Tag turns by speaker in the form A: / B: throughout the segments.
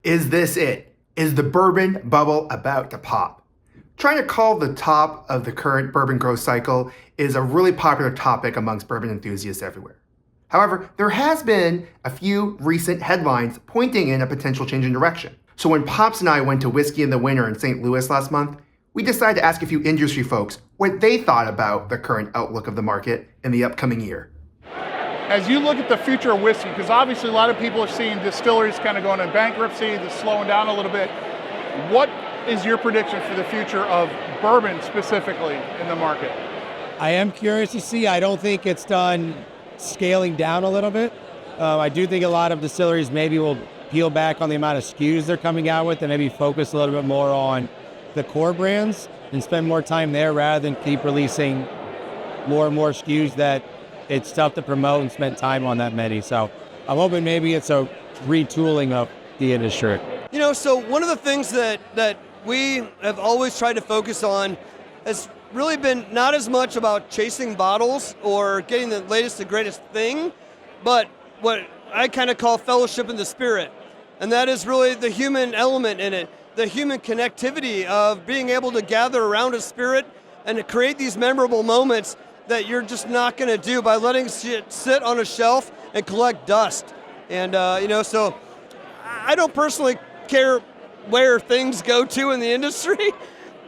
A: Is this it? Is the bourbon bubble about to pop? Trying to call the top of the current bourbon growth cycle is a really popular topic amongst bourbon enthusiasts everywhere. However, there has been a few recent headlines pointing in a potential change in direction. So when Pops and I went to Whiskey in the Winter in St. Louis last month, we decided to ask a few industry folks what they thought about the current outlook of the market in the upcoming year.
B: As you look at the future of whiskey, because obviously a lot of people are seeing distilleries kind of going in bankruptcy, they're slowing down a little bit. What is your prediction for the future of bourbon specifically in the market?
C: I am curious to see. I don't think it's done scaling down a little bit. I do think a lot of distilleries maybe will peel back on the amount of SKUs they're coming out with and maybe focus a little bit more on the core brands and spend more time there rather than keep releasing more and more SKUs that it's tough to promote and spend time on that many. So I'm hoping maybe it's a retooling of the industry.
D: So one of the things that we have always tried to focus on has really been not as much about chasing bottles or getting the latest and greatest thing, but what I kind of call fellowship in the spirit. And that is really the human element in it, the human connectivity of being able to gather around a spirit and to create these memorable moments that you're just not going to do by letting shit sit on a shelf and collect dust. And, so I don't personally care where things go to in the industry.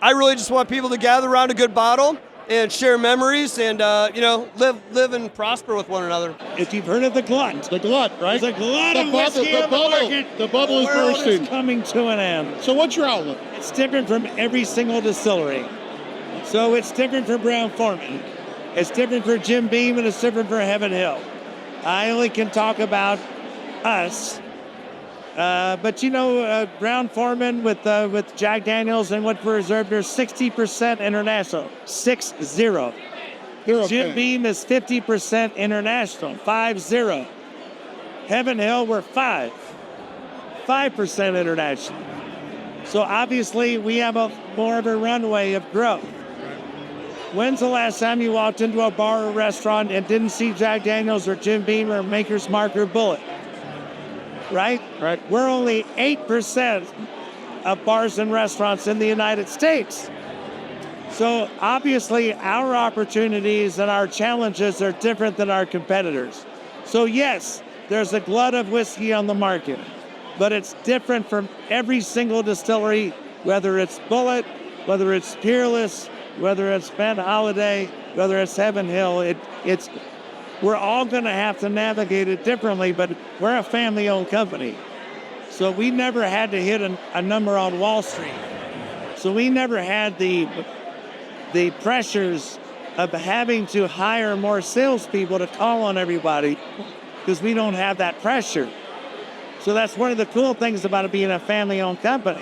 D: I really just want people to gather around a good bottle and share memories and, live and prosper with one another.
E: If you've heard of the glut.
F: The glut, right?
E: There's a glut of whiskey on the market.
F: The bubble is bursting.
E: It's coming to an end.
F: So what's your outlook?
E: It's different from every single distillery. So it's different for Brown-Forman. It's different for Jim Beam, and it's different for Heaven Hill. I only can talk about us. But Brown-Forman with Jack Daniels and Woodford Reserve, they're 60% international. 6-0. Jim Beam is 50% international. 5-0. Heaven Hill, we're 5% international. So obviously we have more of a runway of growth. When's the last time you walked into a bar or restaurant and didn't see Jack Daniels or Jim Beam or Maker's Mark or Bullet? Right? We're only 8% of bars and restaurants in the United States. So obviously our opportunities and our challenges are different than our competitors. So yes, there's a glut of whiskey on the market, but it's different from every single distillery, whether it's Bullet, whether it's Peerless, whether it's Ben Holiday, whether it's Heaven Hill. We're all going to have to navigate it differently, but we're a family-owned company. So we never had to hit a number on Wall Street. So we never had the pressures of having to hire more salespeople to call on everybody because we don't have that pressure. So that's one of the cool things about it being a family-owned company.